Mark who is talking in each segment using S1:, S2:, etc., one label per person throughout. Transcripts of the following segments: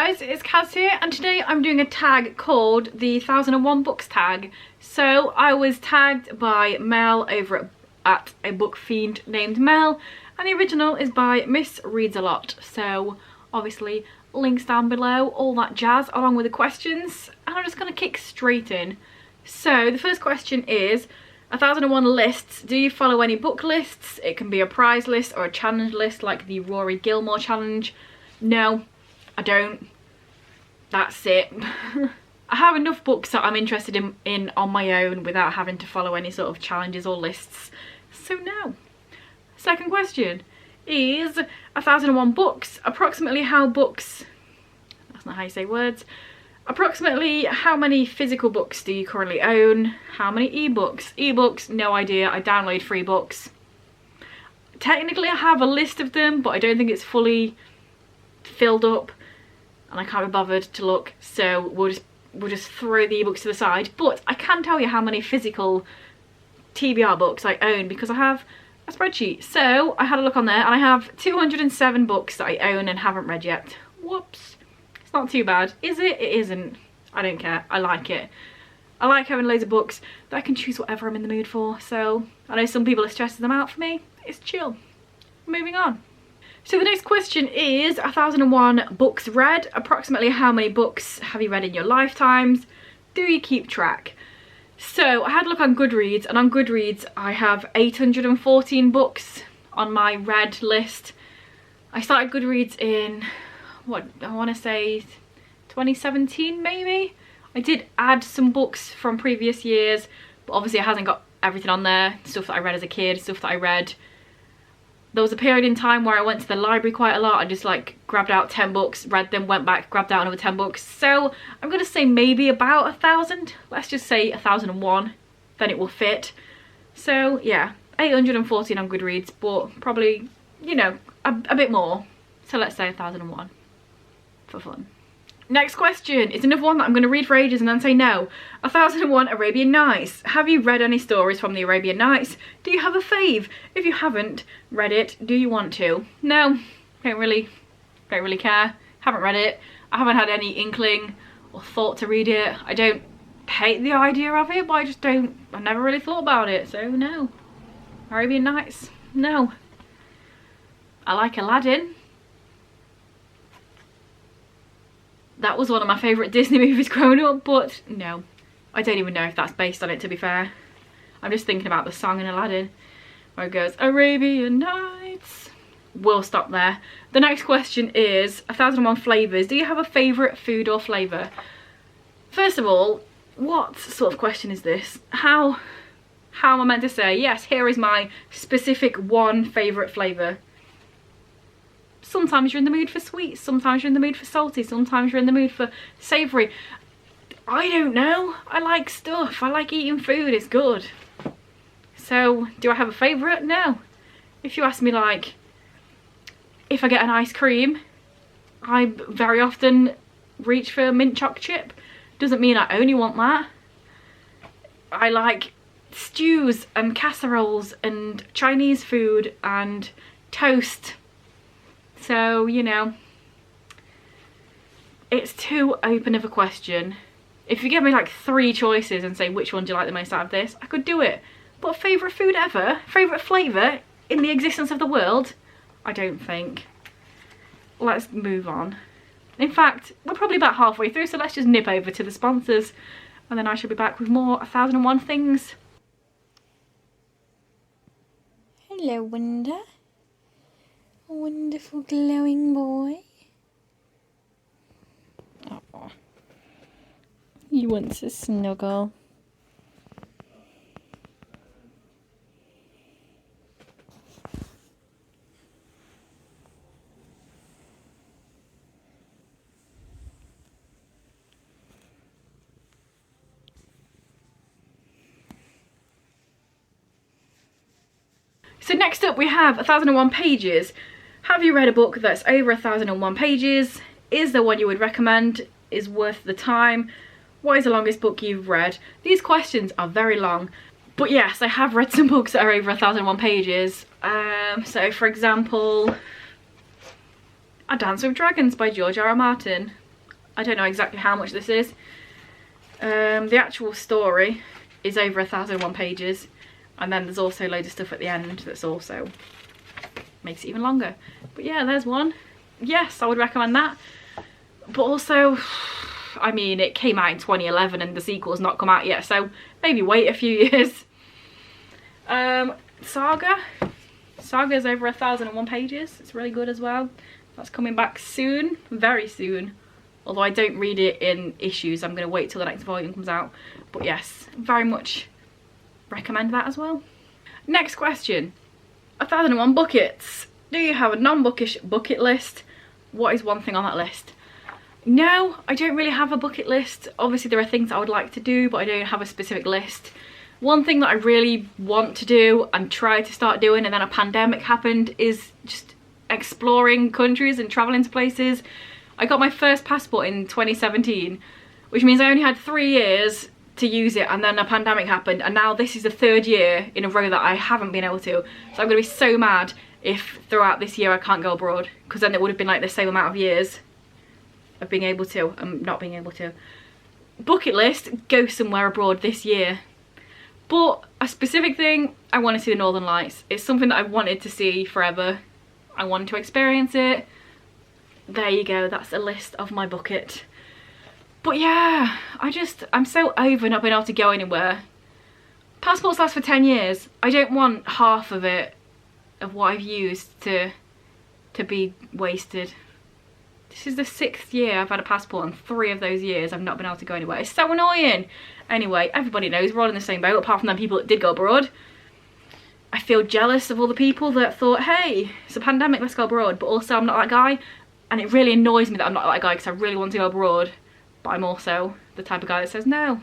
S1: guys, it's Kaz here, and today I'm doing a tag called the 1001 Books tag. So I was tagged by Mel over at a book fiend named Mel, and the original is by Miss Reads a Lot. So obviously links down below, all that jazz, along with the questions, and I'm just going to kick straight in. So the first question is 1001 lists. Do you follow any book lists? It can be a prize list or a challenge list like the Rory Gilmore challenge. No, I don't. That's it. I have enough books that I'm interested in on my own without having to follow any sort of challenges or lists. So no. Second question is 1001 books. Approximately how books... That's not how you say words. Approximately how many physical books do you currently own? How many ebooks? Ebooks, no idea. I download free books. Technically I have a list of them, but I don't think it's fully filled up and I can't be bothered to look, so we'll just throw the ebooks to the side. But I can tell you how many physical TBR books I own because I have a spreadsheet. So I had a look on there and I have 207 books that I own and haven't read yet. Whoops. It's not too bad. Is it? It isn't. I don't care. I like it. I like having loads of books that I can choose whatever I'm in the mood for. So I know some people are stressing them out. For me, it's chill. Moving on. So the next question is 1001 books read. Approximately how many books have you read in your lifetimes? Do you keep track? So I had a look on Goodreads, and on Goodreads I have 814 books on my read list. I started Goodreads in, what, I want to say 2017 maybe? I did add some books from previous years, but obviously it hasn't got everything on there. Stuff that I read as a kid, stuff that I read. There was a period in time where I went to the library quite a lot. I just like grabbed out 10 books, read them, went back, grabbed out another 10 books. So I'm going to say maybe about 1,000. Let's just say 1001, then it will fit. So yeah, 814 on Goodreads, but probably, you know, a bit more. So let's say 1001 for fun. Next question is another one that I'm going to read for ages and then say no. 1001 Arabian Nights. Have you read any stories from the Arabian Nights? Do you have a fave? If you haven't read it, do you want to? No, don't really care. Haven't read it. I haven't had any inkling or thought to read it. I don't hate the idea of it, but I've never really thought about it, so no. Arabian Nights, no. I like Aladdin. That was one of my favourite Disney movies growing up, but no. I don't even know if that's based on it, to be fair. I'm just thinking about the song in Aladdin where it goes, Arabian Nights. We'll stop there. The next question is 1001 flavours. Do you have a favourite food or flavour? First of all, what sort of question is this? How am I meant to say, yes, here is my specific one favourite flavour? Sometimes you're in the mood for sweet, sometimes you're in the mood for salty, sometimes you're in the mood for savoury. I don't know. I like stuff. I like eating food. It's good. So, do I have a favourite? No. If you ask me, like, if I get an ice cream, I very often reach for mint choc chip. Doesn't mean I only want that. I like stews and casseroles and Chinese food and toast. So, you know, it's too open of a question. If you give me like 3 choices and say which one do you like the most out of this, I could do it. But favourite food ever? Favourite flavour in the existence of the world? I don't think. Let's move on. In fact, we're probably about halfway through, so let's just nip over to the sponsors. And then I shall be back with more 1001 things. Hello, Wanda. Wonderful glowing boy. Oh, he wants to snuggle. So next up we have 1001 pages. Have you read a book that's over 1001 pages? Is there one you would recommend? Is worth the time? What is the longest book you've read? These questions are very long, but yes, I have read some books that are over 1001 pages. So for example, A Dance with Dragons by George R. R. Martin. I don't know exactly how much this is. The actual story is over 1,001 pages, and then there's also loads of stuff at the end that's also makes it even longer. But yeah, there's one. Yes, I would recommend that. But also, I mean, it came out in 2011 and the sequel's not come out yet, so maybe wait a few years. Saga is over 1,001 pages. It's really good as well. That's coming back soon, very soon. Although I don't read it in issues, I'm going to wait till the next volume comes out. But yes, very much recommend that as well. Next question. 1,001 buckets. Do you have a non-bookish bucket list? What is one thing on that list? No, I don't really have a bucket list. Obviously there are things I would like to do, but I don't have a specific list. One thing that I really want to do and try to start doing, and then a pandemic happened, is just exploring countries and traveling to places. I got my first passport in 2017, which means I only had 3 years to use it, and then a pandemic happened, and now this is the 3rd year in a row that I haven't been able to. So I'm going to be so mad if throughout this year I can't go abroad, because then it would have been like the same amount of years of being able to and not being able to. Bucket list, go somewhere abroad this year. But a specific thing, I want to see the Northern Lights. It's something that I've wanted to see forever. I wanted to experience it. There you go, that's a list of my bucket. But yeah, I'm so over not being able to go anywhere. Passports last for 10 years. I don't want half of it, of what I've used, to be wasted. This is the 6th year I've had a passport, and 3 of those years I've not been able to go anywhere. It's so annoying. Anyway, everybody knows we're all in the same boat, apart from them people that did go abroad. I feel jealous of all the people that thought, hey, it's a pandemic, let's go abroad. But also I'm not that guy, and it really annoys me that I'm not that guy, because I really want to go abroad. But I'm also the type of guy that says, no,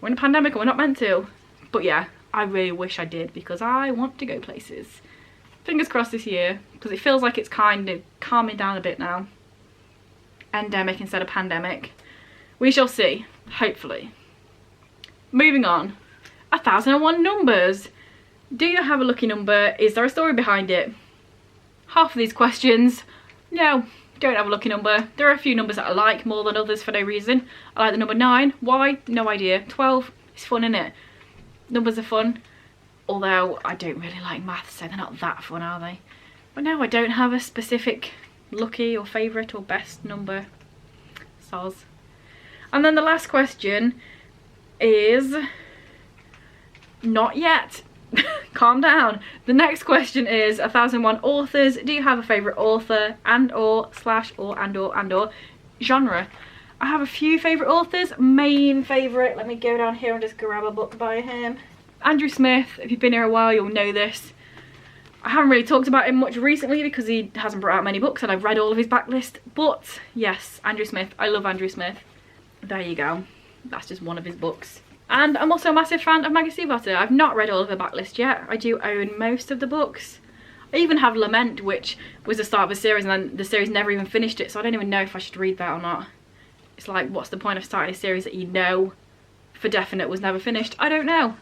S1: we're in a pandemic and we're not meant to. But yeah, I really wish I did, because I want to go places. Fingers crossed this year, because it feels like it's kind of calming down a bit now. Endemic instead of pandemic. We shall see, hopefully. Moving on. 1,001 numbers. Do you have a lucky number? Is there a story behind it? Half of these questions, no, don't have a lucky number. There are a few numbers that I like more than others for no reason. I like the number 9. Why? No idea. 12, it's fun, innit? Numbers are fun. Although I don't really like maths, so they're not that fun, are they? But no, I don't have a specific lucky or favourite or best number. Soz. And then the last question is not yet. Calm down. The next question is 1,001 authors. Do you have a favourite author and/or genre? I have a few favourite authors. Main favourite, let me go down here and just grab a book by him. Andrew Smith. If you've been here a while, you'll know this. I haven't really talked about him much recently because he hasn't brought out many books and I've read all of his backlist. But yes, Andrew Smith. I love Andrew Smith. There you go. That's just one of his books. And I'm also a massive fan of Maggie Stiefvater. I've not read all of her backlist yet. I do own most of the books. I even have Lament, which was the start of a series, and then the series never even finished it, so I don't even know if I should read that or not. It's like, what's the point of starting a series that you know for definite was never finished? I don't know.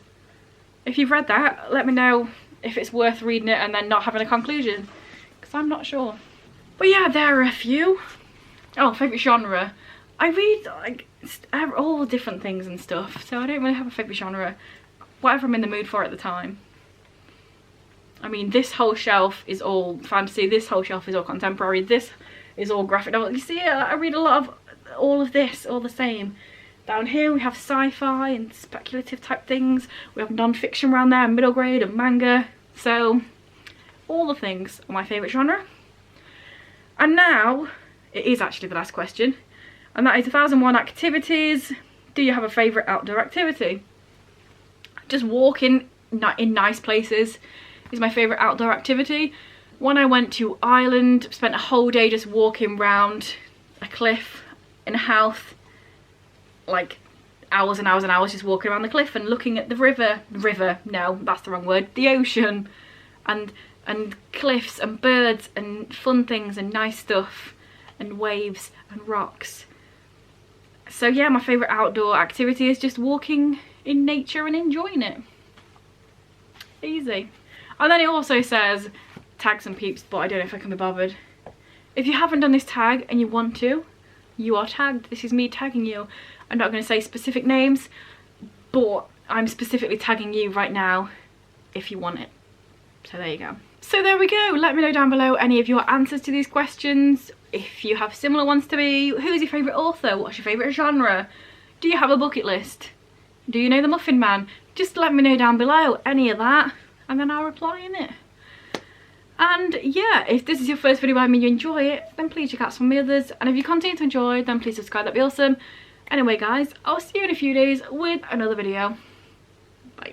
S1: If you've read that, let me know if it's worth reading it and then not having a conclusion, because I'm not sure. But yeah, there are a few. Oh, favourite genre. I read like all different things and stuff, so I don't really have a favourite genre. Whatever I'm in the mood for at the time. I mean, this whole shelf is all fantasy, this whole shelf is all contemporary, this is all graphic novel. You see, I read a lot of all of this, all the same. Down here we have sci-fi and speculative type things. We have non-fiction around there, middle grade and manga. So, all the things are my favourite genre. And now, it is actually the last question. And that is 1,001 activities. Do you have a favourite outdoor activity? Just walking in nice places is my favourite outdoor activity. When I went to Ireland, spent a whole day just walking round a cliff in a house. Like hours and hours and hours just walking around the cliff and looking at the no, that's the wrong word, the ocean. And cliffs and birds and fun things and nice stuff and waves and rocks. So yeah, my favourite outdoor activity is just walking in nature and enjoying it. Easy. And then it also says tag some peeps, but I don't know if I can be bothered. If you haven't done this tag and you want to, you are tagged. This is me tagging you. I'm not going to say specific names, but I'm specifically tagging you right now if you want it. So there you go. So there we go. Let me know down below any of your answers to these questions. If you have similar ones to me, who's your favourite author? What's your favourite genre? Do you have a bucket list? Do you know the Muffin Man? Just let me know down below any of that, and then I'll reply in it. And yeah, if this is your first video by me and you enjoy it, then please check out some of my others. And if you continue to enjoy, then please subscribe, that'd be awesome. Anyway guys, I'll see you in a few days with another video. Bye.